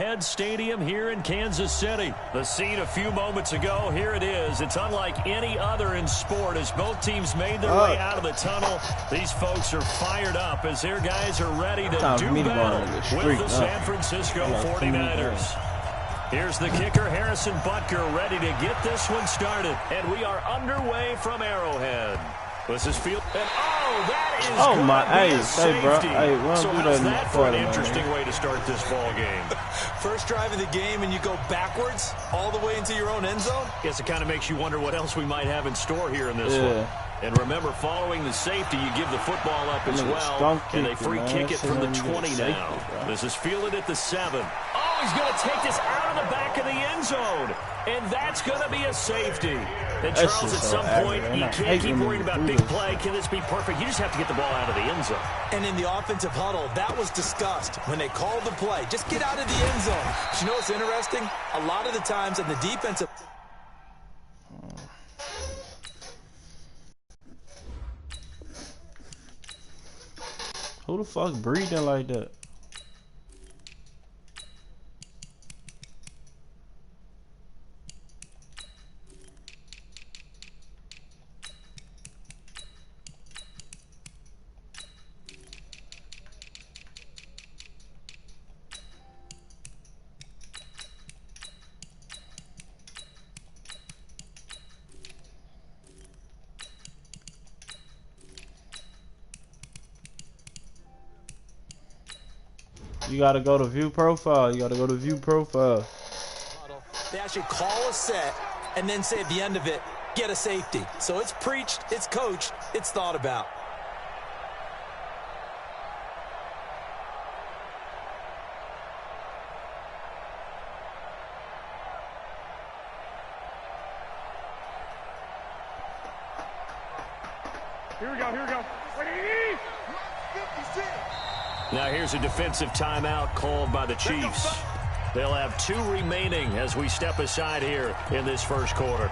Arrowhead Stadium here in Kansas City. The scene a few moments ago, here it is. It's unlike any other in sport as both teams made their way out of the tunnel. These folks are fired up as their guys are ready to do battle with the San Francisco 49ers. Here's the kicker, Harrison Butker, ready to get this one started. And we are underway from Arrowhead. This is field. And that is hey, bro. Hey, so how's that for an interesting way to start this ball game? First drive of the game and you go backwards all the way into your own end zone? Guess it kind of makes you wonder what else we might have in store here in this one. And remember, following the safety, you give the football up as well, and they free kick it from the 20 now. This is fielded at the 7. Oh, he's going to take this out of the back of the end zone, and that's going to be a safety. And Charles, at some point, you can't keep worrying about big play. Can this be perfect? You just have to get the ball out of the end zone. And in the offensive huddle, that was discussed when they called the play. Just get out of the end zone. But you know what's interesting? A lot of the times in the defensive... Who the fuck breathing like that? You gotta go to view profile. You gotta go to view profile. They actually call a set and then say at the end of it, get a safety. So it's preached, it's coached, it's thought about. Here we go, here we go. Now here's a defensive timeout called by the Chiefs. They'll have 2 remaining as we step aside here in this first quarter.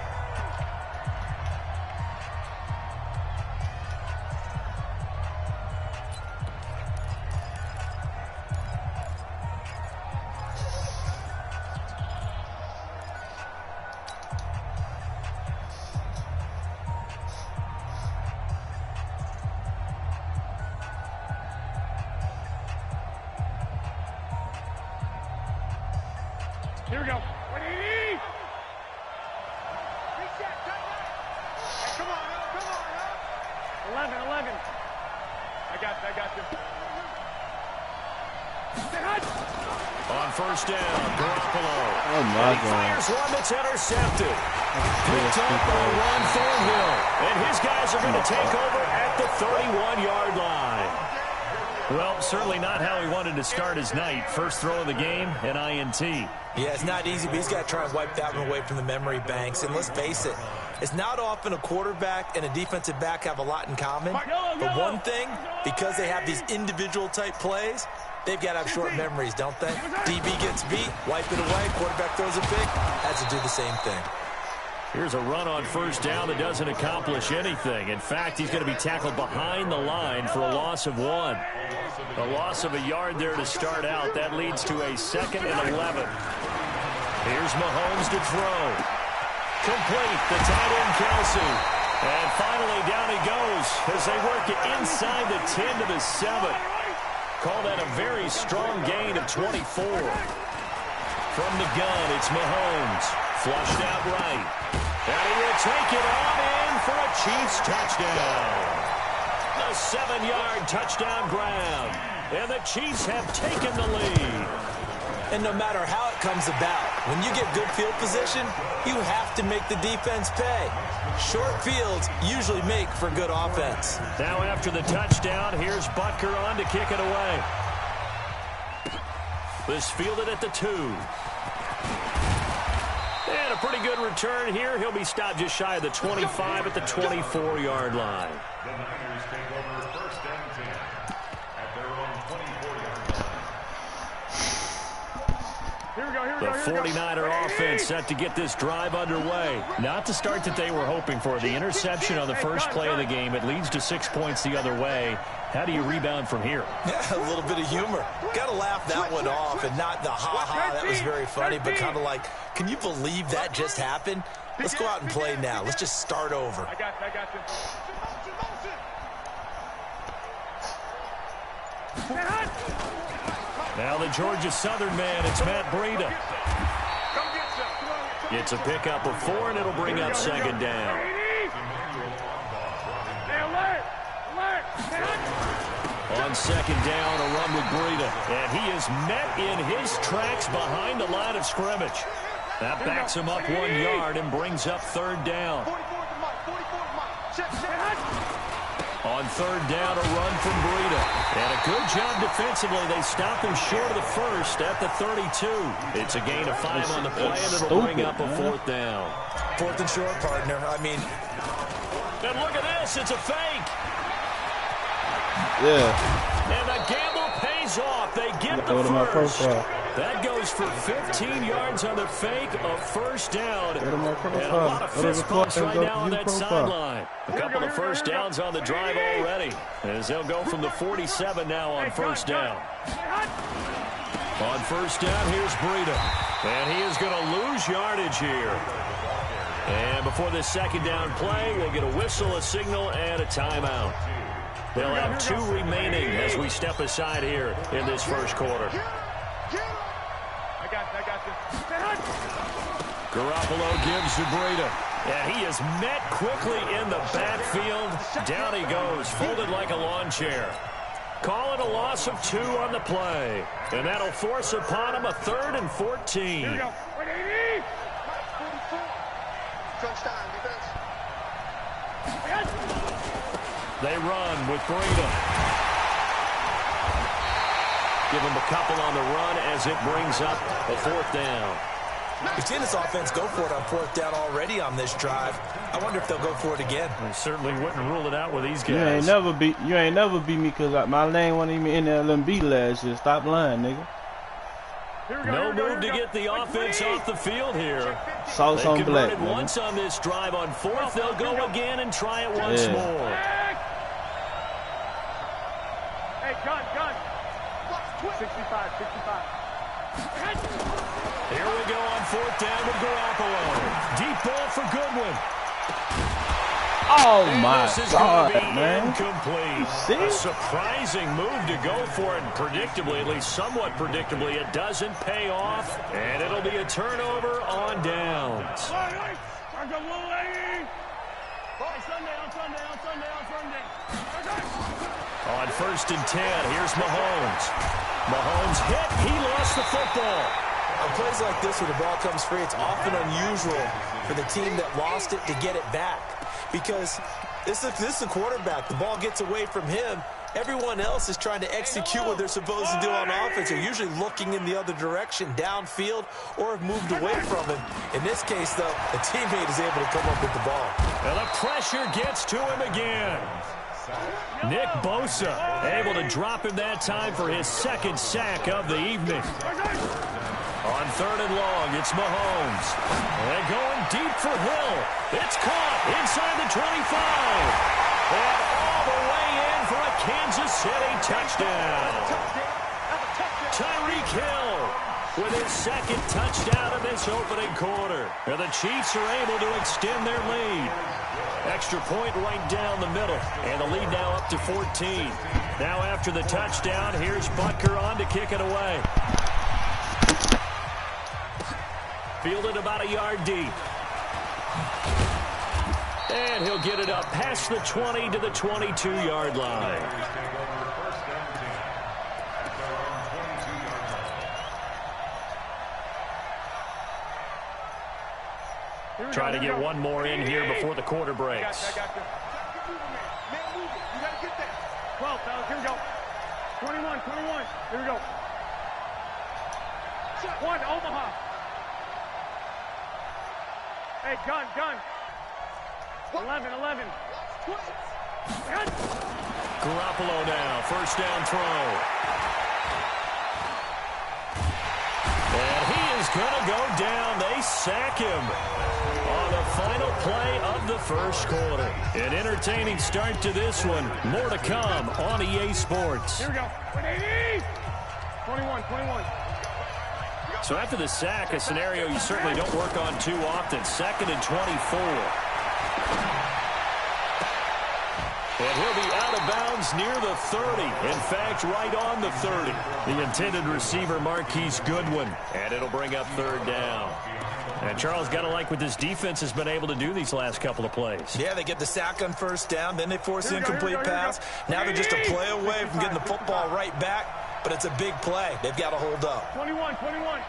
Here we go. 180. Reset. Hey, come on, up. 11. I got you. On first down, Garoppolo. Oh my God. Fires one that's intercepted. Picked up by Ron Thornhill. And his guys are going to take over at the 31-yard line. Well, certainly not how he wanted to start his night. First throw of the game, an INT. Yeah, it's not easy, but he's got to try and wipe that one away from the memory banks. And let's face it, it's not often a quarterback and a defensive back have a lot in common. But one thing, because they have these individual type plays, they've got to have short memories, don't they? DB gets beat, wipe it away, quarterback throws a pick, has to do the same thing. Here's a run on first down that doesn't accomplish anything. In fact, he's going to be tackled behind the line for a loss of 1. A loss of a yard there to start out. That leads to a 2nd and 11. Here's Mahomes to throw. Complete, the tight end Kelsey. And finally down he goes as they work it inside the 10 to the 7. Call that a very strong gain of 24. From the gun, it's Mahomes. Flushed out right. And he will take it on in for a Chiefs touchdown. A 7-yard touchdown grab. And the Chiefs have taken the lead. And no matter how it comes about, when you get good field position, you have to make the defense pay. Short fields usually make for good offense. Now after the touchdown, here's Butker on to kick it away. This fielded at the 2. And a pretty good return here. He'll be stopped just shy of the 25 at the 24-yard line. The Niners take over first and 10 at their own 24-yard line. The 49er offense set to get this drive underway. Not the start that they were hoping for. The interception on the first play of the game. It leads to 6 points the other way. How do you rebound from here? Yeah, a little bit of humor. Got to laugh that one off, and not the ha-ha, that was very funny, but kind of like, can you believe that just happened? Let's go out and play now. Let's just start over. I got you. Now the Georgia Southern man, it's Matt Breida. It's a pickup of 4, and it'll bring up second down. On second down, a run with Breida. And he is met in his tracks behind the line of scrimmage. That backs him up 1 yard and brings up third down. On third down, a run from Breida. And a good job defensively. They stop him short of the first at the 32. It's a gain of 5 on the play, and it'll bring up a fourth down. Fourth and short, partner. I mean, and look at this. It's a fake. Yeah. And the gamble pays off. They get the first. That goes for 15 yards on the fake, a first down. And a lot of fist bumps right now on that sideline. A couple of first downs on the drive already, as they'll go from the 47 now on first down. On first down, here's Breida. And he is going to lose yardage here. And before this second down play, we'll get a whistle, a signal, and a timeout. They'll have 2 remaining as we step aside here in this first quarter. I got you. Garoppolo gives to Breida. And he is met quickly in the backfield. Down he goes, folded like a lawn chair. Call it a loss of 2 on the play. And that'll force upon him a 3rd and 14. Here we go. They run with Breida. Give him a couple on the run as it brings up a 4th down. We've seen this offense go for it on 4th down already on this drive. I wonder if they'll go for it again. I certainly wouldn't rule it out with these guys. You ain't never beat me because my name wasn't even NLMB last year. Stop lying, nigga. No move to get the offense off the field here. Sauce on black. They've converted once on this drive. On 4th, they'll go again and try it once more. Hey, gun. 65. Here we go on 4th down with Garoppolo. Deep ball for Goodwin. Oh, and my God, man. Incomplete. A surprising move to go for it. Predictably, at least somewhat predictably, it doesn't pay off. And it'll be a turnover on downs. On 1st and 10, here's Mahomes. Mahomes hit. He lost the football. On plays like this where the ball comes free, it's often unusual for the team that lost it to get it back. Because this is the quarterback. The ball gets away from him. Everyone else is trying to execute what they're supposed to do on offense. They're usually looking in the other direction, downfield, or have moved away from him. In this case, though, the teammate is able to come up with the ball. And the pressure gets to him again. Nick Bosa able to drop him that time for his 2nd sack of the evening. On 3rd and long, it's Mahomes. And going deep for Hill. It's caught inside the 25. And all the way in for a Kansas City touchdown. Tyreek Hill with his 2nd touchdown of this opening quarter. And the Chiefs are able to extend their lead. Extra point right down the middle. And the lead now up to 14. Now after the touchdown, here's Butker on to kick it away. Fielded about a yard deep. And he'll get it up past the 20 to the 22-yard line. Try to get one more in here before the quarter breaks. I got you. Man, move it. You got to get that. 12, fellas. Here we go. 21. Here we go. 1, Omaha. Hey, gun. 11. Garoppolo now, 1st down throw. And he He's going to go down. They sack him on the final play of the first quarter. An entertaining start to this one. More to come on EA Sports. Here we go. 21. So after the sack, a scenario you certainly don't work on too often. 2nd and 24. And he'll be out of bounds near the 30. In fact, right on the 30. The intended receiver, Marquise Goodwin. And it'll bring up 3rd down. And Charles, got to like what this defense has been able to do these last couple of plays. Yeah, they get the sack on 1st down, then they force the incomplete pass. Now they're just a play away from getting the football right back, but it's a big play. They've got to hold up. 21. White.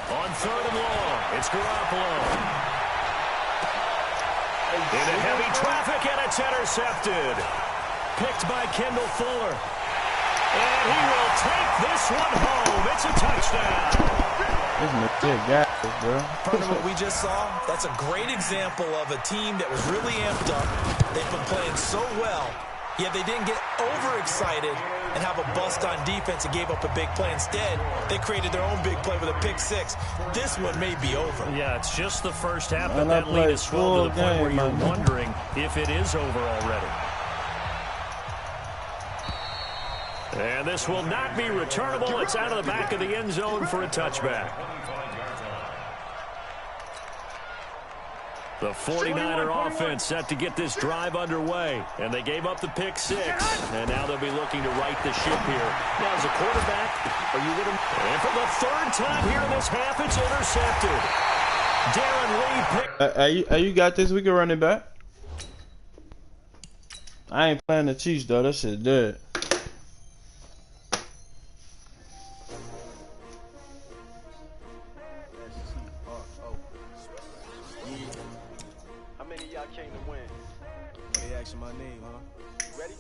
On 3rd and long, it's Garoppolo. Into heavy traffic, and it's intercepted. Picked by Kendall Fuller. And he will take this one home. It's a touchdown. This is a big guy, bro. Part of what we just saw, that's a great example of a team that was really amped up. They've been playing so well, yet they didn't get overexcited and have a bust on defense and gave up a big play. Instead, they created their own big play with a pick-6. This one may be over. Yeah, it's just the first half, but that lead is swelled to the point where you're wondering if it is over already. And this will not be returnable. It's out of the back of the end zone for a touchback. The 49er offense set to get this drive underway. And they gave up the pick-6. And now they'll be looking to right the ship here. Now, as a quarterback, are you with him? And for the 3rd time here in this half, it's intercepted. Darren Lee picked. You got this? We can run it back. I ain't playing the Chiefs, though. That shit dead. My name, huh? Ready?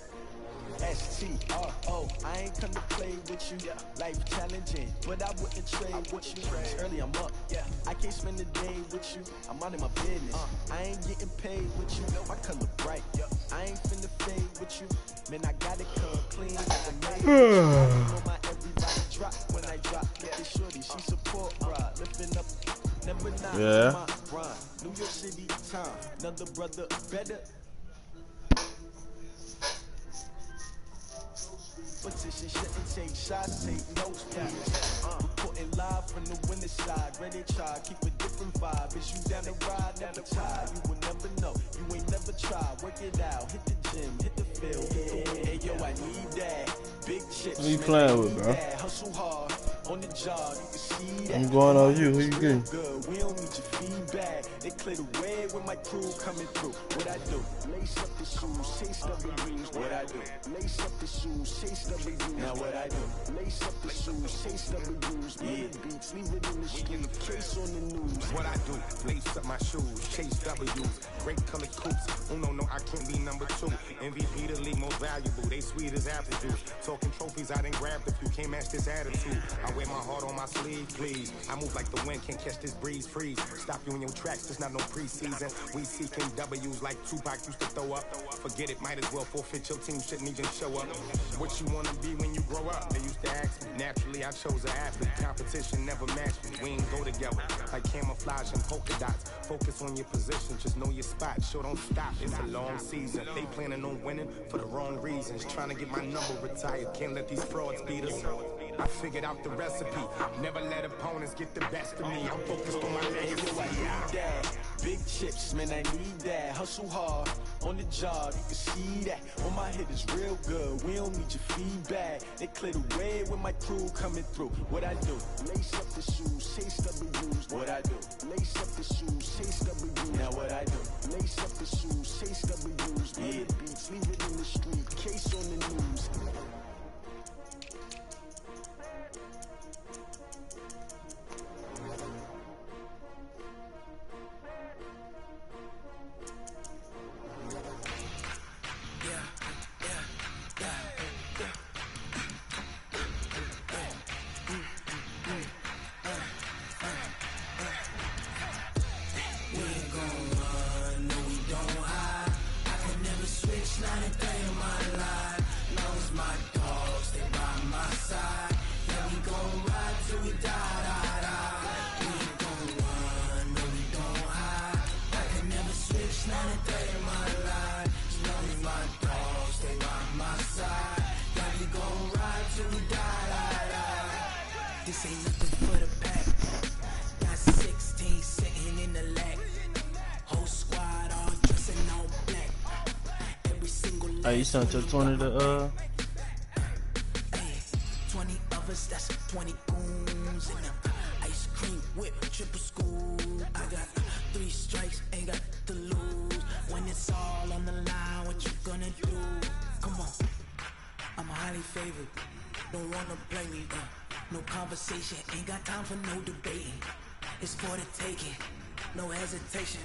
S-T-R-O. I ain't come to play with you. Life challenging, but I wouldn't trade with you. Early I'm up. I can't spend the day with you. I'm out of my business. I ain't getting paid with you. My color bright. I ain't finna fade with you. Man, I gotta come clean like a maid. My everybody drop when I drop. Look at shorty, she support ride. Lifting up, never not my grind. New York City time. Another brother better. Petition shouldn't take shots, take notes, please. Reporting live from the winning side. Ready to try, keep a different vibe. Is you down the ride, never tired. You will never know, you ain't never tried. Work it out, hit the gym, hit the field. Hey yo, I need that. Big chips. Who you playing with, bro? Hustle hard on the job, you can see that. I'm going on you. Who you getting? Good. We don't need your feedback. They clear the way when my crew coming through. What I do? Lace up the shoes, chase the reviews. What I do? Lace up the shoes, chase the reviews. Now what I do? Lace up the shoes, chase the reviews. Yeah, beats, leave it in the street, case on the news. What I do? Lace up my shoes, chase W's. Great colored coops. Oh no, I can't be number 2. MVP the league most valuable. They sweet as apple juice. Talking trophies, I done grabbed a few. Can't match this attitude. I wear my heart on my sleeve, please. I move like the wind, can't catch this breeze, freeze. Stop you in your tracks, there's not no preseason. We seeking W's like Tupac used to throw up. Forget it, might as well forfeit. Your team shouldn't even show up. What you wanna be when you grow up? They used to ask me. Naturally, I chose an athlete. Competition never matched me. We ain't go together like camouflage and polka dots. Focus on your position, just know your spot. Sure, don't stop. It's a long season. They planning on winning for the wrong reasons. Trying to get my number retired. Can't let these frauds beat us. I figured out the recipe. Never let opponents get the best of me. I'm focused on my legacy. I need that. Big chips, man, I need that. Hustle hard on the job, you can see that. On my head is real good. We don't need your feedback. They clear the way when my crew coming through. What I do? Lace up the shoes, chase W's. What I do? Lace up the shoes, chase W's. Now what I do? Lace up the shoes, chase W's. Yeah, beats, leave it in the street, case on the news. We ain't gon' run, no we don't hide. Oh, you sent your 20 to 20 of us, that's 20 goons in them. Ice cream whip, triple scoop. I got 3 strikes, ain't got to lose. When it's all on the line, what you gonna do? Come on, I'm highly favored. Don't wanna play me, no conversation, ain't got time for no debating. It's for the taking, no hesitation.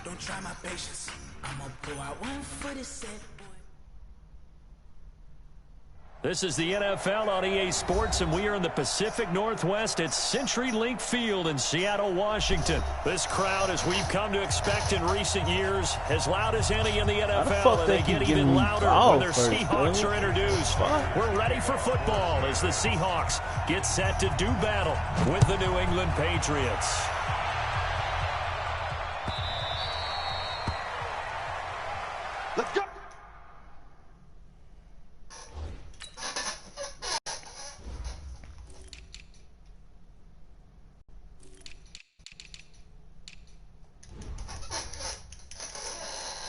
Don't try my patience. I'ma pull out one for the set. This is the NFL on EA Sports, and we are in the Pacific Northwest at CenturyLink Field in Seattle, Washington. This crowd, as we've come to expect in recent years, as loud as any in the NFL, and they get even louder when their Seahawks are introduced. We're ready for football as the Seahawks get set to do battle with the New England Patriots. Let's go.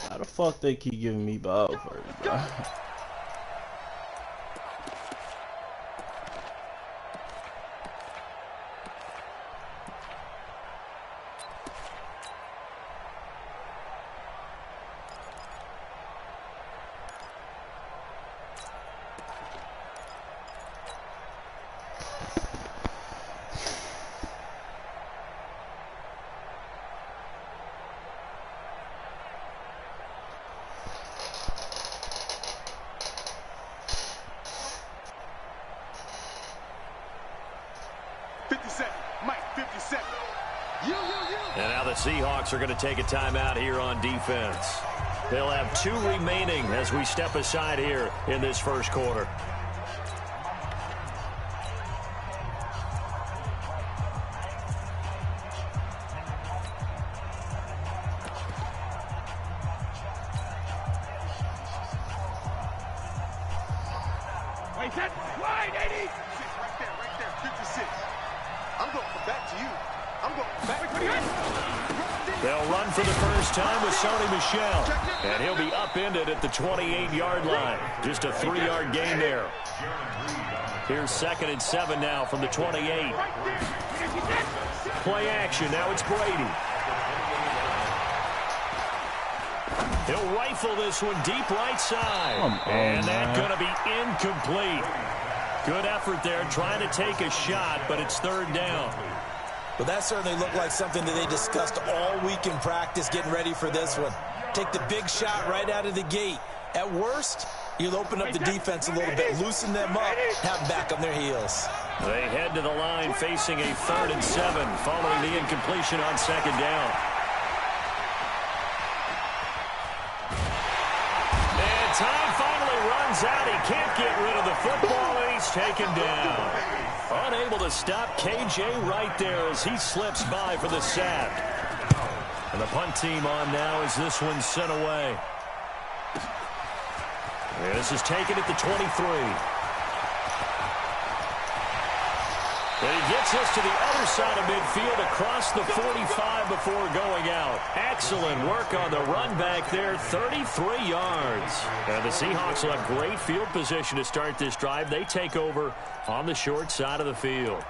How the fuck they keep giving me ball first, bro? And now the Seahawks are going to take a timeout here on defense. They'll have 2 remaining as we step aside here in this first quarter. Wait, that's wide, 80. Right there, 56. I'm going back to you. I'm going back to you. They'll run for the first time with Sony Michel, and he'll be upended at the 28-yard line. Just a 3-yard gain there. Here's 2nd and 7 now from the 28. Play action. Now it's Brady. He'll rifle this one deep right side. And that's going to be incomplete. Good effort there trying to take a shot, but it's 3rd down. Well, that certainly looked like something that they discussed all week in practice getting ready for this one. Take the big shot right out of the gate. At worst, you'll open up the defense a little bit, loosen them up, have them back on their heels. They head to the line facing a 3rd and 7 following the incompletion on 2nd down. And time finally runs out. He can't get rid of the football, and he's taken down. Unable to stop KJ right there as he slips by for the sack. And the punt team on now as this one's sent away. And this is taken at the 23. And he gets us to the other side of midfield across the 45 before going out. Excellent work on the run back there, 33 yards. And the Seahawks will have great field position to start this drive. They take over on the short side of the field.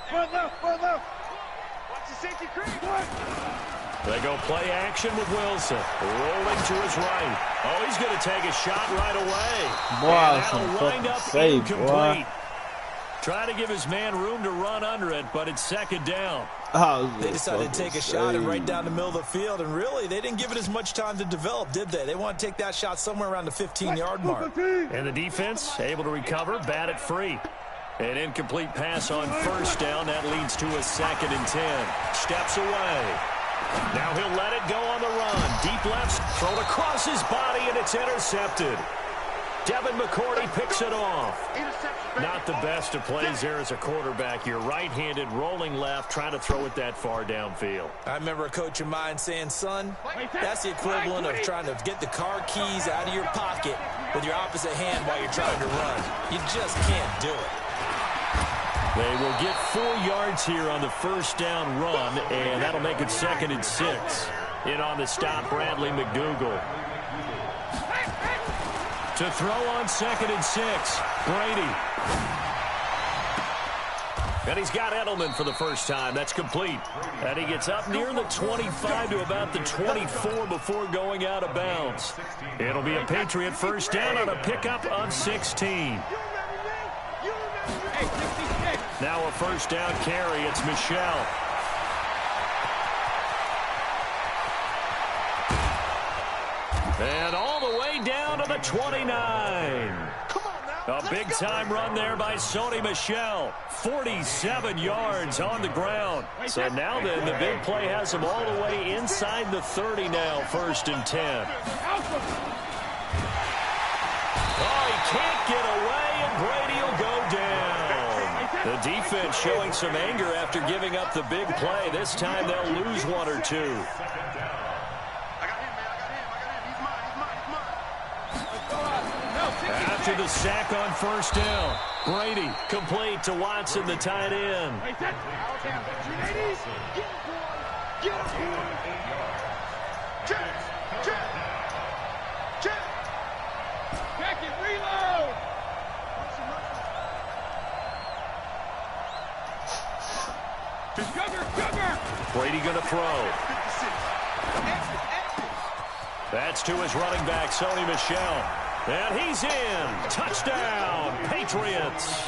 Front left. Watch the safety creep. They go play action with Wilson. Rolling to his right. Oh, he's going to take a shot right away. Boy, and that'll wind up incomplete. Trying to give his man room to run under it, but it's 2nd down. They decided to take a shot and right down the middle of the field, and really, they didn't give it as much time to develop, did they? They want to take that shot somewhere around the 15-yard mark. And the defense able to recover, bat it free. An incomplete pass on 1st down. That leads to a 2nd and 10. Steps away. Now he'll let it go on the run. Deep left, thrown across his body, and it's intercepted. Devin McCourty picks it off. Not the best of plays there as a quarterback. You're right-handed, rolling left, trying to throw it that far downfield. I remember a coach of mine saying, son, that's the equivalent of trying to get the car keys out of your pocket with your opposite hand while you're trying to run. You just can't do it. They will get 4 yards yards here on the first down run, and that'll make it 2nd and 6. In on the stop, Bradley McDougal. To throw on 2nd and 6, Brady. And he's got Edelman for the first time. That's complete. And he gets up near the 25 to about the 24 before going out of bounds. It'll be a Patriot first down on a pickup of 16. Now a first down carry. It's Michelle. And all the way down to the 29. A big-time run there by Sony Michel. 47 yards on the ground. So now then, the big play has him all the way inside the 30 now, 1st and 10. Oh, he can't get away, and Brady will go down. The defense showing some anger after giving up the big play. This time they'll lose 1 or 2. After the sack on first down, Brady complete to Watson, the tight end. Brady going to throw. That's to his running back, Sony Michel. And he's in. Touchdown, Patriots.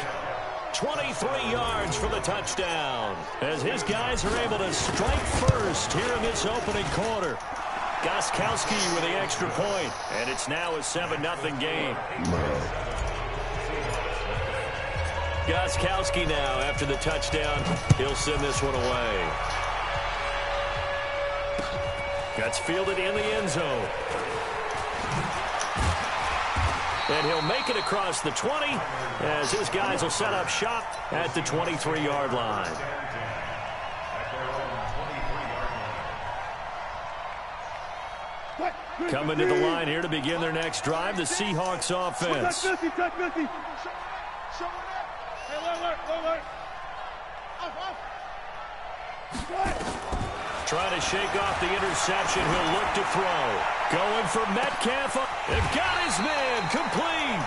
23 yards for the touchdown. As his guys are able to strike first here in this opening quarter. Gostkowski with the extra point. And it's now a 7-0 game. Gostkowski now after the touchdown. He'll send this one away. Gets fielded in the end zone. And he'll make it across the 20 as his guys will set up shop at the 23-yard line. Coming to the line here to begin their next drive, the Seahawks offense. Trying to shake off the interception. He'll look to throw. Going for Metcalf. They've got his man complete.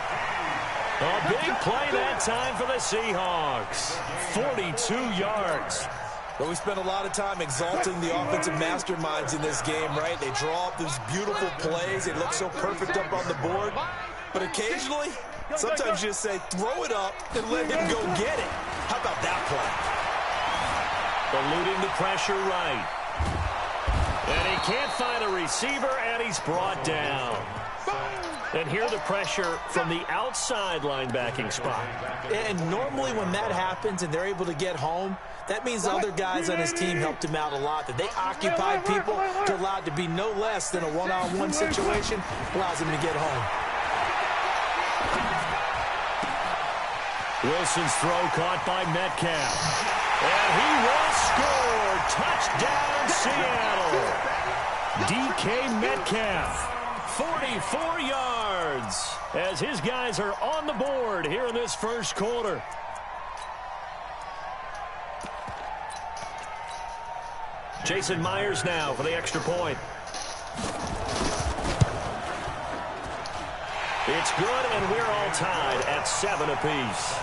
A big play that time for the Seahawks. 42 yards. But we spent a lot of time exalting the offensive masterminds in this game, right? They draw up these beautiful plays. They look so perfect up on the board. But occasionally, sometimes you just say, throw it up and let him go get it. How about that play? Eluding the pressure right. And he can't find a receiver, and he's brought down. And here the pressure from the outside linebacking spot. And normally when that happens and they're able to get home, that means the other guys on his team helped him out a lot. That they occupied people to allow it to be no less than a one-on-one situation, allows him to get home. Wilson's throw caught by Metcalf. And he will score. Touchdown, Seattle. DK Metcalf. 44 yards as his guys are on the board here in this first quarter. Jason Myers now for the extra point. It's good, and we're all tied at 7 apiece.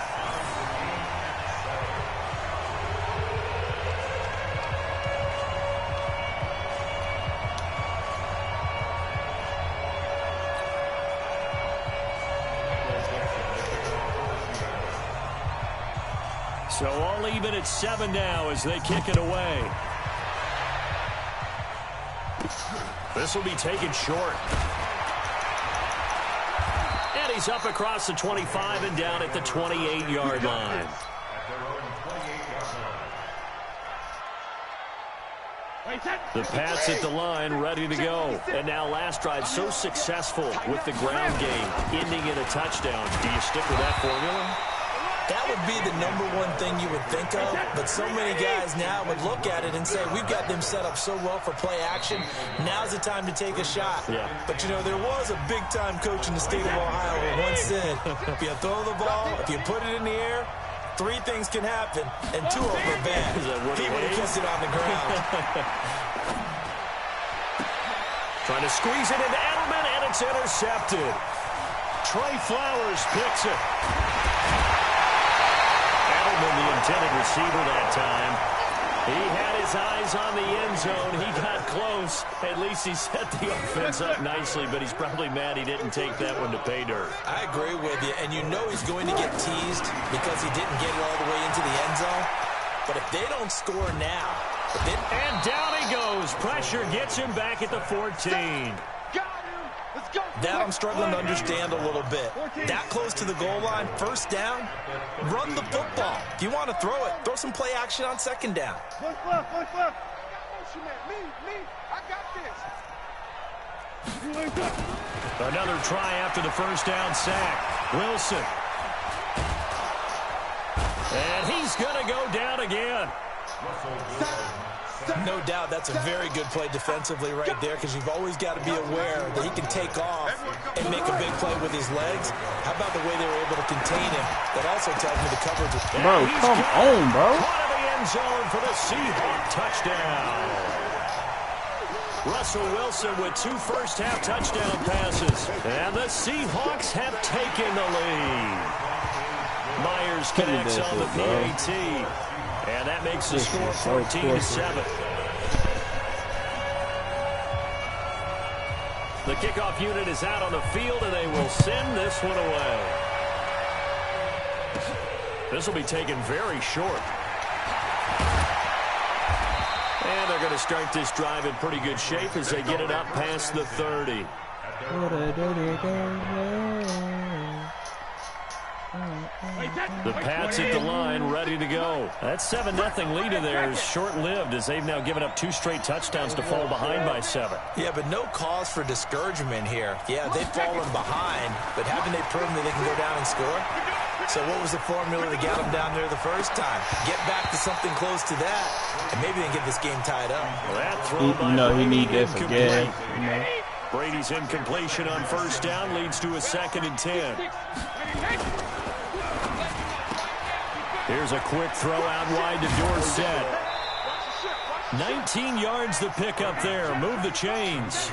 So all even at 7 now as they kick it away. This will be taken short. And he's up across the 25 and down at the 28-yard line. The Pats at the line, ready to go. And now last drive so successful with the ground game, ending in a touchdown. Do you stick with that formula? That would be the #1 thing you would think of, but so many guys now would look at it and say, we've got them set up so well for play action, now's the time to take a shot. Yeah. But, you know, there was a big-time coach in the state of Ohio who once said, if you throw the ball, if you put it in the air, Three things can happen, and two of them are bad. He would have kept it on the ground. Trying to squeeze it into Edelman, and it's intercepted. Trey Flowers picks it. Edelman, the intended receiver that time. He had his eyes on the end zone. He got close. At least he set the offense up nicely, but he's probably mad he didn't take that one to pay dirt. I agree with you, and you know he's going to get teased because he didn't get it all the way into the end zone. But if they don't score now... And down he goes. Pressure gets him back at the 14. That I'm struggling to understand a little bit. That close to the goal line, first down, run the football. If you want to throw it, throw some play action on second down. Look. Me. I got this. Another try after the first down sack. Wilson. And he's going to go down again. No doubt that's a very good play defensively right there, because you've always got to be aware that he can take off and make a big play with his legs. How about the way they were able to contain him? That also tells me the coverage was... Bro, come on, bro. Caught in the end zone for the Seahawks touchdown. Russell Wilson with 2 first-half touchdown passes. And the Seahawks have taken the lead. Myers connects on the PAT. And that makes the score 14-7. The kickoff unit is out on the field, and they will send this one away. This will be taken very short. And they're going to start this drive in pretty good shape as they get it up past the 30. The Pats at the line, ready to go. That 7-0 lead of theirs short-lived, as they've now given up 2 straight touchdowns to fall behind by 7. Yeah, but no cause for discouragement here. Yeah, they've fallen behind, but haven't they proven that they can go down and score? So what was the formula that got them down there the first time? Get back to something close to that, and maybe they can get this game tied up. Well, that throw by Brady, he need that for gas. Brady's incompletion on first down leads to a 2nd and 10. Here's a quick throw out wide to Dorsett. 19 yards the pick up there. Move the chains.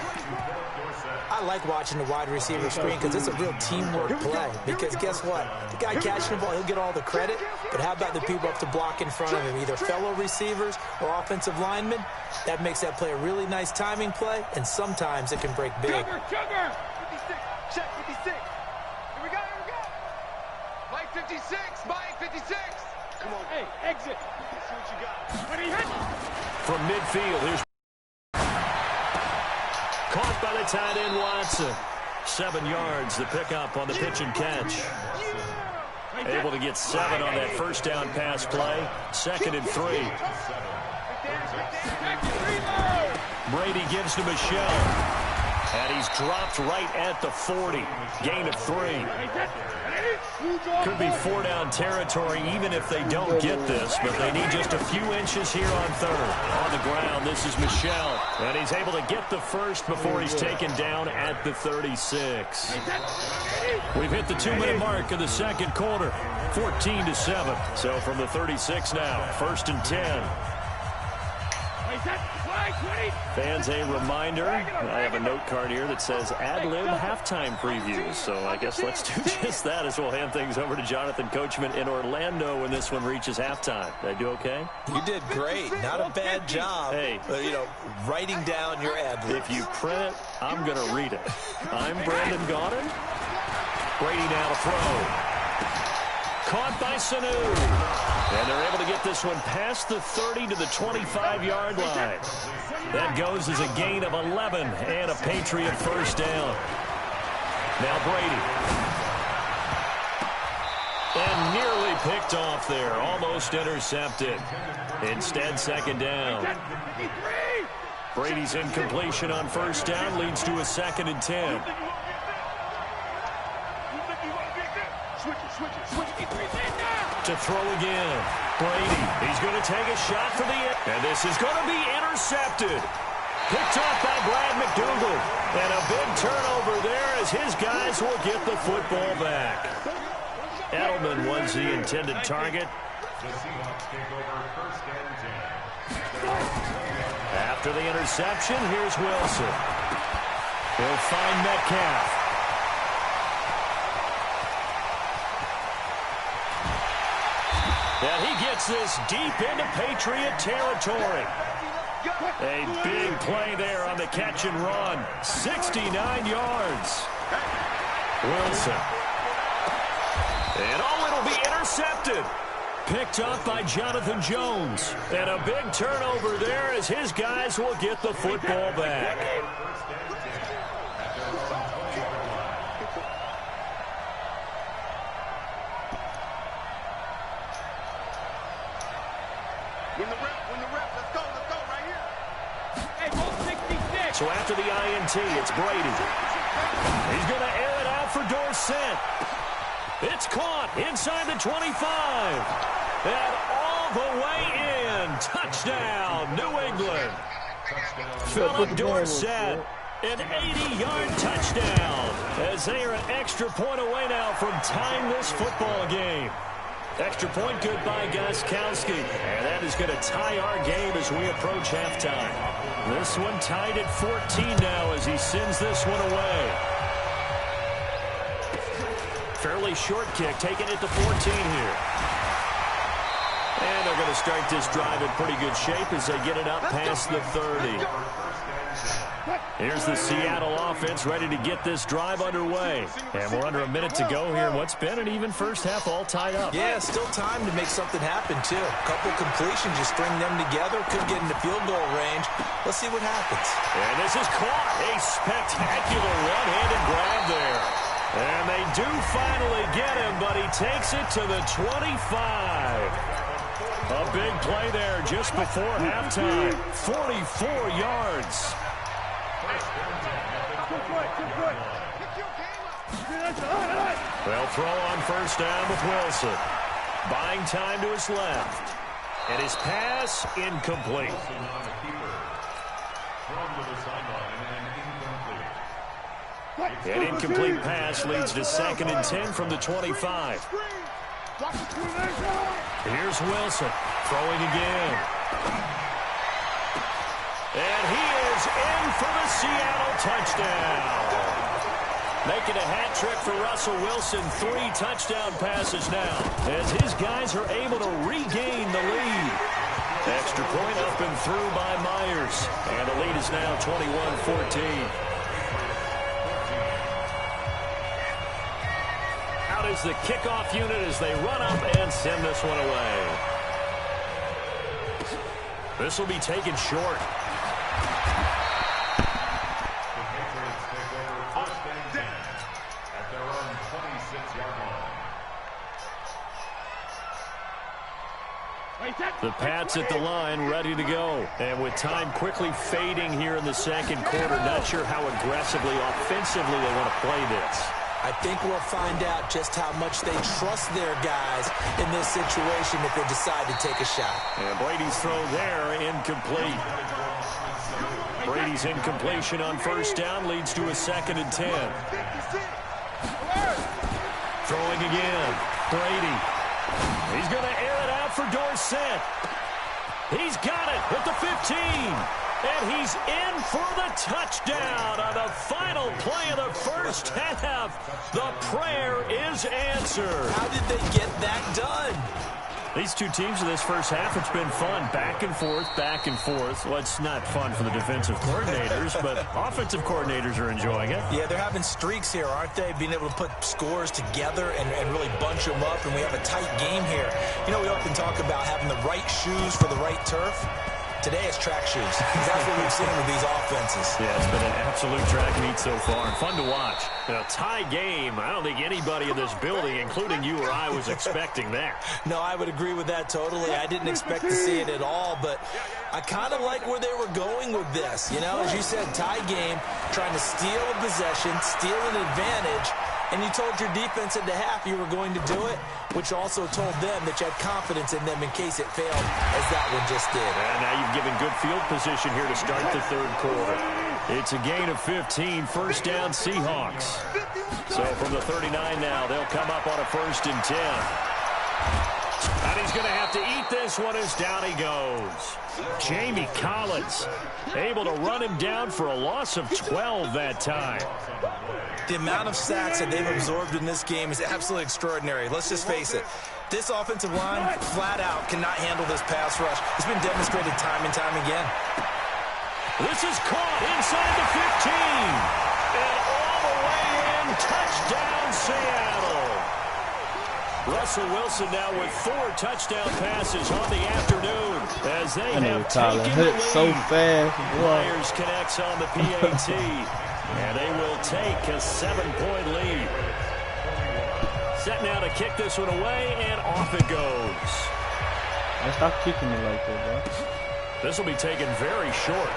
I like watching the wide receiver screen because it's a real teamwork play. Because guess what? The guy catching the ball, he'll get all the credit. But how about the people up to block in front of him? Either fellow receivers or offensive linemen. That makes that play a really nice timing play, and sometimes it can break big. Sugar! 56. Check 56. Here we go. Mike 56. Mike 56. Come on. Hey, exit. Let's see what you got. When he hit. From midfield, here's caught by the tight end Watson. 7 yards, the pickup on the pitch and catch. Able to get 7 on that first down pass play. 2nd and 3. Brady gives to Michelle. And he's dropped right at the 40. Gain of 3. Could be 4-down territory even if they don't get this, but they need just a few inches here on 3rd. On the ground, this is Michelle. And he's able to get the first before he's taken down at the 36. We've hit the 2-minute mark of the 2nd quarter. 14-7. So from the 36 now, 1st and 10. Fans, a reminder, I have a note card here that says ad-lib halftime previews. So I guess let's do just that as we'll hand things over to Jonathan Coachman in Orlando when this one reaches halftime. Did I do okay? You did great. Not a bad job. Hey. Writing down your ad-libs. If you print it, I'm going to read it. I'm Brandon Gaudin. Brady now to throw. Caught by Sanu. And they're able to get this one past the 30 to the 25-yard line. That goes as a gain of 11 and a Patriot first down. Now Brady. And nearly picked off there. Almost intercepted. Instead, 2nd down. Brady's incompletion on first down leads to a 2nd and 10. To throw again. Brady, he's going to take a shot for the end. And this is going to be intercepted. Picked off by Brad McDougal. And a big turnover there as his guys will get the football back. Edelman was the intended target. The Seahawks take over first and 10. After the interception, here's Wilson. He'll find Metcalf. And he gets this deep into Patriot territory. A big play there on the catch and run. 69 yards. Wilson. And it'll be intercepted. Picked up by Jonathan Jones. And a big turnover there as his guys will get the football back. So after the INT, it's Brady. He's going to air it out for Dorsett. It's caught inside the 25. And all the way in. Touchdown, New England. Philip Dorsett, an 80-yard touchdown. As they are an extra point away now from tying this football game. Extra point good by Gostkowski. And that is going to tie our game as we approach halftime. This one tied at 14 now as he sends this one away. Fairly short kick, taking it to 14 here. And they're going to start this drive in pretty good shape as they get it up past the 30. Here's the Seattle offense ready to get this drive underway. And we're under a minute to go here in what's been an even first half all tied up. Yeah, still time to make something happen, too. A couple completions, just string them together. Could get into field goal range. Let's see what happens. And this is caught. A spectacular one-handed grab there. And they do finally get him, but he takes it to the 25. A big play there just before halftime. 44 yards. They'll throw on first down with Wilson. Buying time to his left. And his pass incomplete. An incomplete pass leads to 2nd and 10 from the 25. Here's Wilson throwing again. And he is in for the Seattle touchdown. Making a hat trick for Russell Wilson. 3 touchdown passes now as his guys are able to regain the lead. Extra point up and through by Myers. And the lead is now 21-14. Out is the kickoff unit as they run up and send this one away. This will be taken short. The Pats at the line, ready to go. And with time quickly fading here in the second quarter, not sure how aggressively, offensively they want to play this. I think we'll find out just how much they trust their guys in this situation if they decide to take a shot. And Brady's throw there, incomplete. Brady's incompletion on first down leads to a 2nd and 10. Throwing again. Brady. He's going to air it out for Dorsett. He's got it at the 15. And he's in for the touchdown on the final play of the first half. The prayer is answered. How did they get that done? These two teams in this first half, it's been fun. Back and forth, back and forth. Well, it's not fun for the defensive coordinators, but offensive coordinators are enjoying it. Yeah, they're having streaks here, aren't they? Being able to put scores together and really bunch them up, and we have a tight game here. You know, we often talk about having the right shoes for the right turf. Today it's track shoes. That's what we've seen with these offenses. Yeah, it's been an absolute track meet so far, and fun to watch. In a tie game, I don't think anybody in this building, including you or I, was expecting that. No, I would agree with that totally. I didn't expect to see it at all, but I kind of like where they were going with this. You know, as you said, tie game, trying to steal a possession, steal an advantage, and you told your defense at the half you were going to do it, which also told them that you had confidence in them in case it failed, as that one just did. And now you've given good field position here to start the third quarter. It's a gain of 15, first down Seahawks. So from the 39 now, they'll come up on a 1st and 10. And he's going to have to eat this one as down he goes. Jamie Collins able to run him down for a loss of 12 that time. The amount of sacks that they've absorbed in this game is absolutely extraordinary. Let's just face it. This offensive line, flat out, cannot handle this pass rush. It's been demonstrated time and time again. This is caught inside the 15. And all the way in, touchdown Seattle. Russell Wilson now with 4 touchdown passes on the afternoon as they have taken the lead. So fast. Myers connects on the PAT, and they will take a 7-point lead. Set now to kick this one away, and off it goes. Stop kicking me like that, bro. This will be taken very short.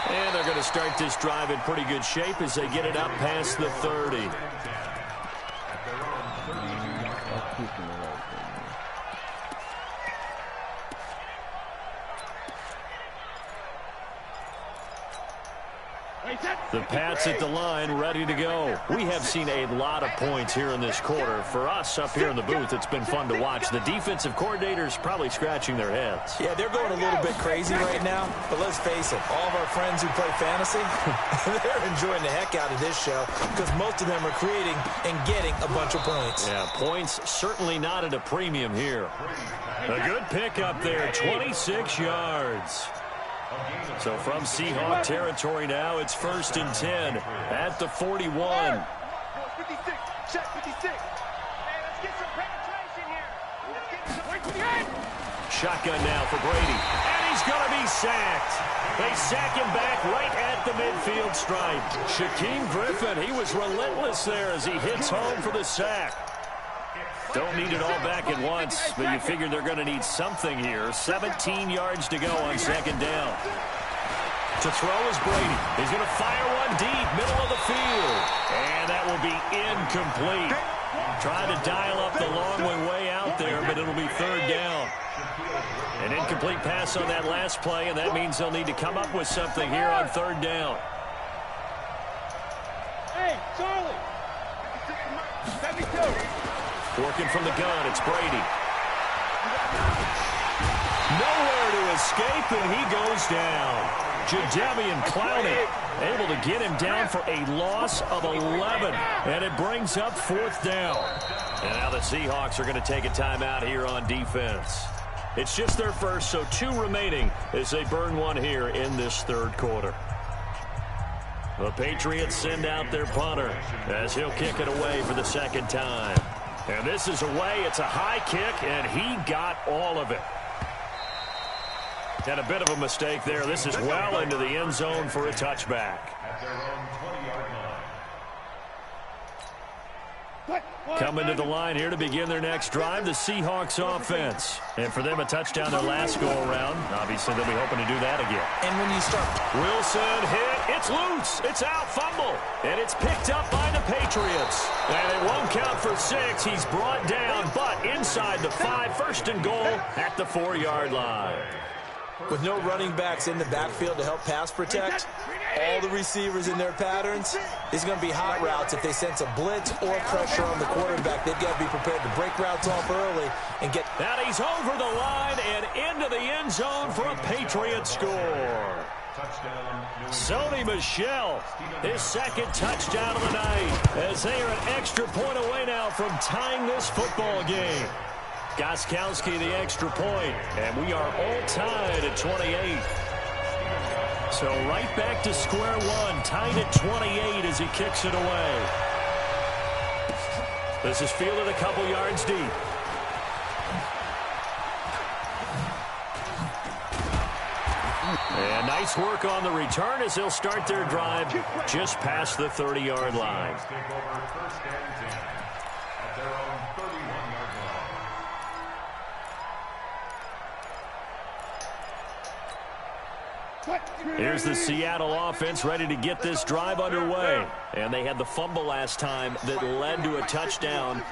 And they're going to start this drive in pretty good shape as they get it up past the 30. The Pats at the line, ready to go. We have seen a lot of points here in this quarter. For us up here in the booth, it's been fun to watch. The defensive coordinators probably scratching their heads. Yeah, they're going a little bit crazy right now, but let's face it, all of our friends who play fantasy, they're enjoying the heck out of this show because most of them are creating and getting a bunch of points. Yeah, points certainly not at a premium here. A good pick up there, 26 yards. So from Seahawk territory now, it's 1st and 10 at the 41. 56, check 56. Hey, let's get some penetration here. Let's get some. Shotgun now for Brady, and he's going to be sacked. They sack him back right at the midfield stripe. Shaquem Griffin, he was relentless there as he hits home for the sack. Don't need it all back at once, but you figure they're going to need something here. 17 yards to go on 2nd down. To throw is Brady. He's going to fire one deep, middle of the field. And that will be incomplete. Trying to dial up the long way out there, but it'll be 3rd down. An incomplete pass on that last play, and that means they'll need to come up with something here on 3rd down. Hey, Charlie. 72. Working from the gun, it's Brady. Nowhere to escape, and he goes down. Jadeveon Clowney able to get him down for a loss of 11, and it brings up 4th down. And now the Seahawks are going to take a timeout here on defense. It's just their first, so 2 remaining as they burn one here in this 3rd quarter. The Patriots send out their punter as he'll kick it away for the 2nd time. And this is away. It's a high kick, and he got all of it. And a bit of a mistake there. This is well into the end zone for a touchback. Coming to the line here to begin their next drive, the Seahawks offense. And for them, a touchdown their last go-around. Obviously, they'll be hoping to do that again. And when you start... Wilson hit. It's loose. It's out. Fumble. And it's picked up by the Patriots. And it won't count for 6. He's brought down, but inside the 5. 1st and goal at the 4-yard line. With no running backs in the backfield to help pass protect, all the receivers in their patterns, it's going to be hot routes. If they sense a blitz or pressure on the quarterback, they've got to be prepared to break routes off early and get... Now he's over the line and into the end zone for a Patriot score. Sony Michel, his 2nd touchdown of the night, as they are an extra point away now from tying this football game. Gostkowski the extra point, and we are all tied at 28. So right back to square one, tied at 28 as he kicks it away. This is fielded a couple yards deep. And nice work on the return as they'll start their drive just past the 30-yard line. Here's the Seattle offense ready to get this drive underway. And they had the fumble last time that led to a touchdown.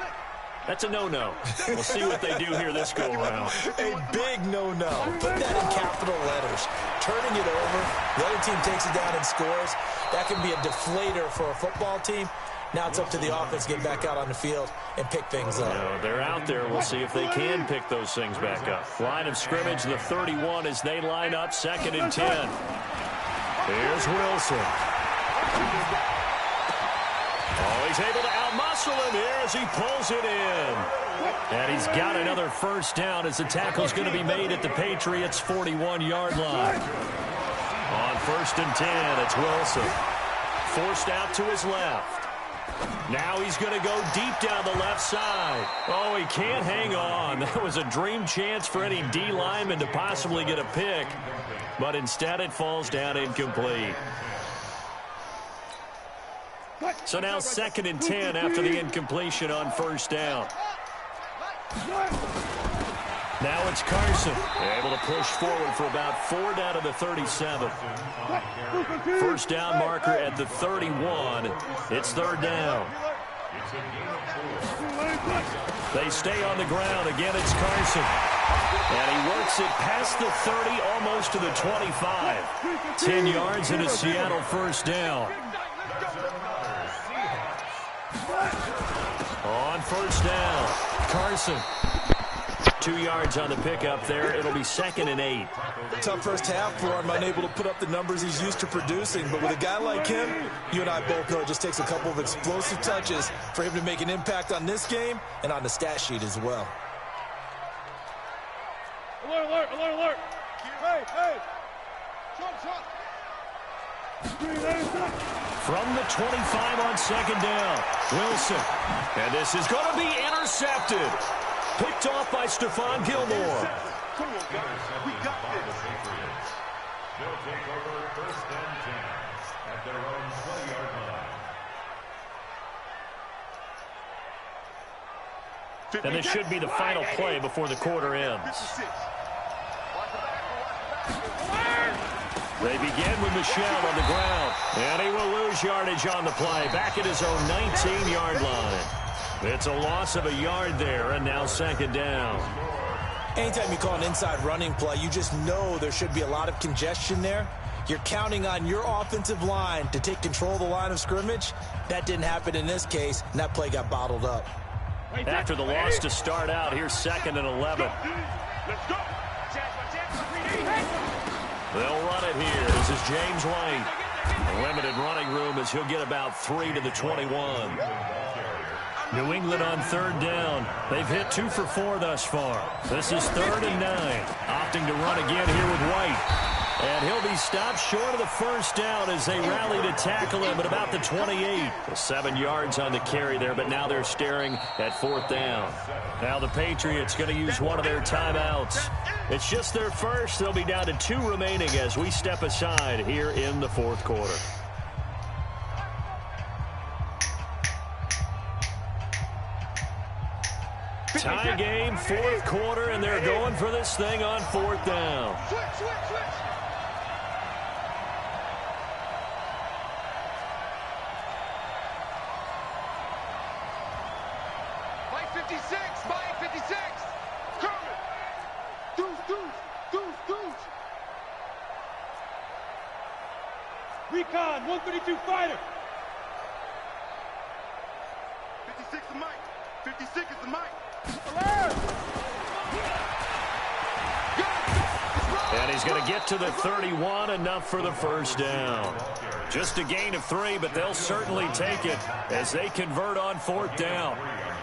That's a no-no. We'll see what they do here this go-around. A big no-no. Put that in capital letters. Turning it over, the other team takes it down and scores. That can be a deflator for a football team. Now it's up to the offense to get back out on the field and pick things up. No, they're out there. We'll see if they can pick those things back up. Line of scrimmage, the 31 as they line up, 2nd and 10. Here's Wilson. Oh, he's able to outmuscle him here as he pulls it in. And he's got another first down as the tackle's going to be made at the Patriots' 41-yard line. On 1st and 10, it's Wilson. Forced out to his left. Now he's going to go deep down the left side. Oh, he can't hang on. That was a dream chance for any D lineman to possibly get a pick. But instead it falls down incomplete. So now 2nd and 10 after the incompletion on 1st down. Now it's Carson. Able to push forward for about 4 down to the 37. First down marker at the 31. It's 3rd down. They stay on the ground. Again, it's Carson. And he works it past the 30, almost to the 25. 10 yards and a Seattle first down. On 1st down, Carson. 2 yards on the pickup there. It'll be 2nd and 8. Tough first half for him, unable to put up the numbers he's used to producing. But with a guy like him, you and I both know it just takes a couple of explosive touches for him to make an impact on this game and on the stat sheet as well. Alert, alert, alert, alert. Hey, hey. Shot. From the 25 on 2nd down, Wilson. And this is going to be intercepted. Picked off by Stephon Gilmore. Come on, guys. We got this. They'll take over 1st and 10 at their own 20-yard line. And this should be the final play before the quarter ends. They begin with Michel on the ground. And he will lose yardage on the play. Back at his own 19-yard line. It's a loss of a yard there, and now 2nd down. Anytime you call an inside running play, you just know there should be a lot of congestion there. You're counting on your offensive line to take control of the line of scrimmage. That didn't happen in this case, and that play got bottled up. After the loss to start out, here's 2nd and 11. Let's go. They'll run it here. This is James White. Limited running room as he'll get about 3 to the 21. New England on 3rd down. They've hit 2 for 4 thus far. This is 3rd and 9. Opting to run again here with White. And he'll be stopped short of the first down as they rally to tackle him at about the 28. 7 yards on the carry there, but now they're staring at 4th down. Now the Patriots going to use one of their timeouts. It's just their first. They'll be down to 2 remaining as we step aside here in the 4th quarter. Tie game, 4th quarter, and they're going for this thing on 4th down. Switch. Mike 56, Mike 56. Coming. Deuce. Recon, 132 fighter. 56 is Mike. 56 is the Mike. And he's going to get to the 31, enough for the first down. Just a gain of 3, but they'll certainly take it as they convert on 4th down.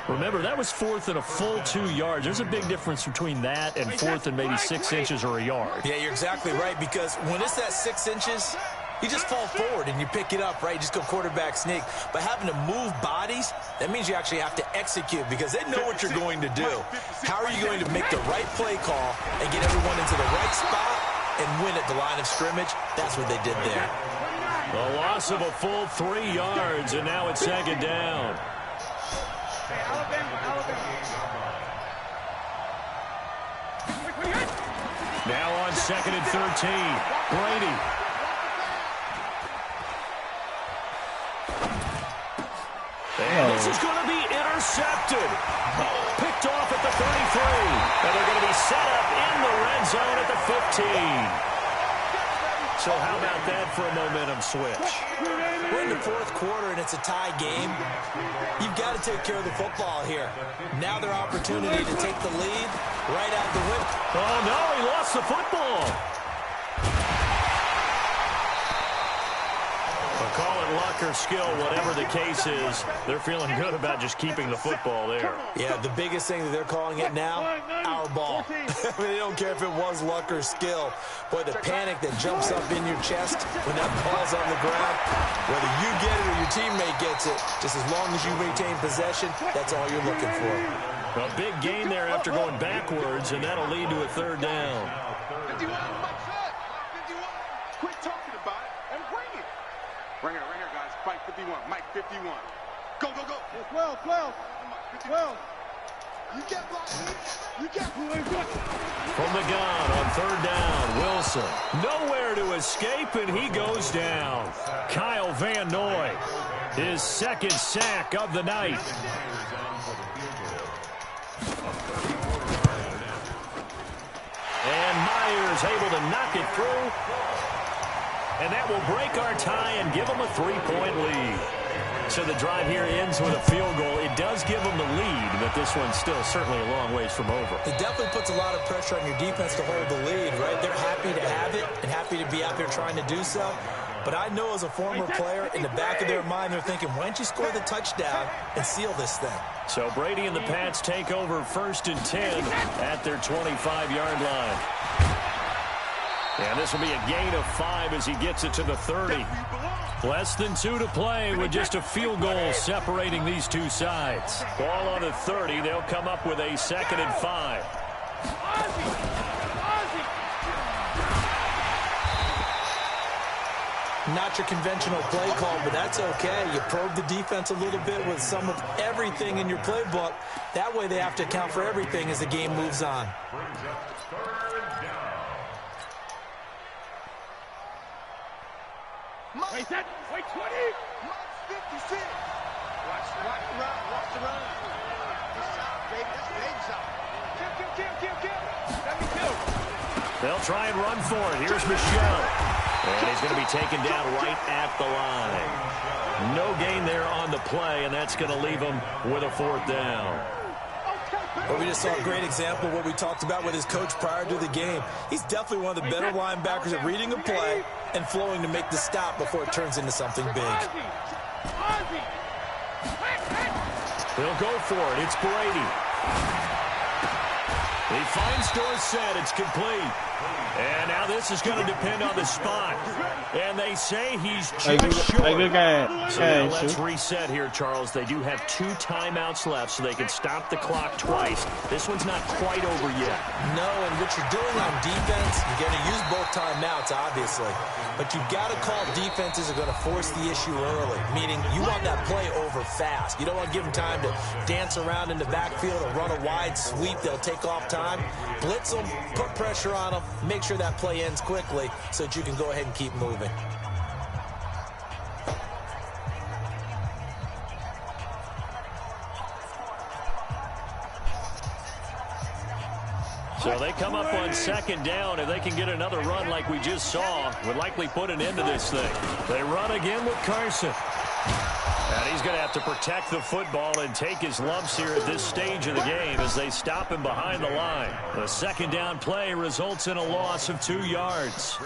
Remember, that was 4th and a full 2 yards. There's a big difference between that and 4th and maybe 6 inches or a yard. Yeah, you're exactly right, because when it's that 6 inches, you just fall forward and you pick it up, right? You just go quarterback sneak. But having to move bodies, that means you actually have to execute because they know what you're going to do. How are you going to make the right play call and get everyone into the right spot and win at the line of scrimmage? That's what they did there. A loss of a full 3 yards, and now it's 2nd down. Now on 2nd and 13, Brady. And this is going to be intercepted. Picked off at the 33. And they're going to be set up in the red zone at the 15. So how about that for a momentum switch? We're in the fourth quarter, and it's a tie game. You've got to take care of the football here. Now their opportunity to take the lead right out the window. Oh, no, he lost the football. Call it luck or skill, whatever the case is, they're feeling good about just keeping the football there. Yeah, the biggest thing that they're calling it now, our ball. I mean, they don't care if it was luck or skill. Boy, the panic that jumps up in your chest when that ball's on the ground, whether you get it or your teammate gets it, just as long as you maintain possession, that's all you're looking for. A big gain there after going backwards, and that'll lead to a third down. 51, Mike said. 51. Quit talking about it and bring it. Right here, guys. Fight 51. Mike 51. Go, go, go. 12, 12. 12. You get blocked. You get. From the gun on third down, Wilson. Nowhere to escape, and he goes down. Kyle Van Noy, his second sack of the night. And Myers able to knock it through. And that will break our tie and give them a 3-point lead. So the drive here ends with a field goal. It does give them the lead, but this one's still certainly a long ways from over. It definitely puts a lot of pressure on your defense to hold the lead, right? They're happy to have it and happy to be out there trying to do so. But I know as a former player, in the back of their mind, they're thinking, why don't you score the touchdown and seal this thing? So Brady and the Pats take over 1st and 10 at their 25-yard line. And this will be a gain of 5 as he gets it to the 30. Less than 2 to play with just a field goal separating these two sides. Ball on the 30. They'll come up with a 2nd and 5. Not your conventional play call, but that's okay. You probe the defense a little bit with some of everything in your playbook. That way they have to account for everything as the game moves on. Wait, set. Wait, 20. Mike 56. Watch the run. Watch the run. Good shot, baby. That's a baby shot. Kill. 72. They'll try and run for it. Here's Michelle. And he's going to be taken down right at the line. No gain there on the play, and that's going to leave him with a 4th down. Well, we just saw a great example of what we talked about with his coach prior to the game. He's definitely one of the better linebackers at reading a play and flowing to make the stop before it turns into something big. They'll go for it. It's Brady. He finds Dorsett. It's complete. And now this is going to depend on the spot. And they say he's just short. So now let's reset here, Charles. They do have 2 timeouts left, so they can stop the clock twice. This one's not quite over yet. No, and what you're doing on defense, you're going to use both timeouts, obviously. But you've got to call defenses are going to force the issue early, meaning you want that play over fast. You don't want to give them time to dance around in the backfield or run a wide sweep. They'll take off time. Blitz them, put pressure on them, make sure that play ends quickly so that you can go ahead and keep moving. So they come up on 2nd down. If they can get another run like we just saw, would likely put an end to this thing. They run again with Carson. And he's going to have to protect the football and take his lumps here at this stage of the game as they stop him behind the line. The 2nd down play results in a loss of 2 yards.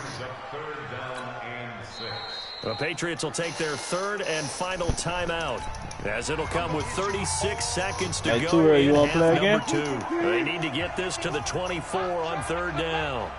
The Patriots will take their 3rd and final timeout, as it'll come with 36 seconds to go in half number 2. They need to get this to the 24 on 3rd down.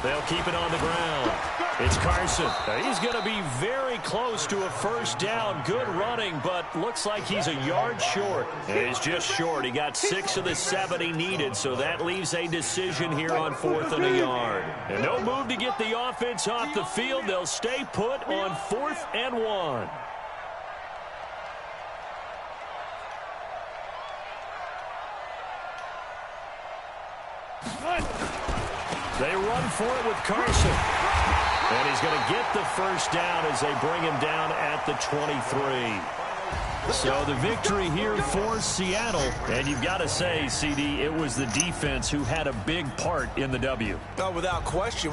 They'll keep it on the ground. It's Carson. He's going to be very close to a 1st down. Good running, but looks like he's a yard short. And he's just short. He got 6 of the 7 he needed, so that leaves a decision here on 4th and a yard. And no move to get the offense off the field. They'll stay put on 4th and 1. They run for it with Carson. And he's going to get the first down as they bring him down at the 23. So the victory here for Seattle. And you've got to say, CD, it was the defense who had a big part in the W. Without question.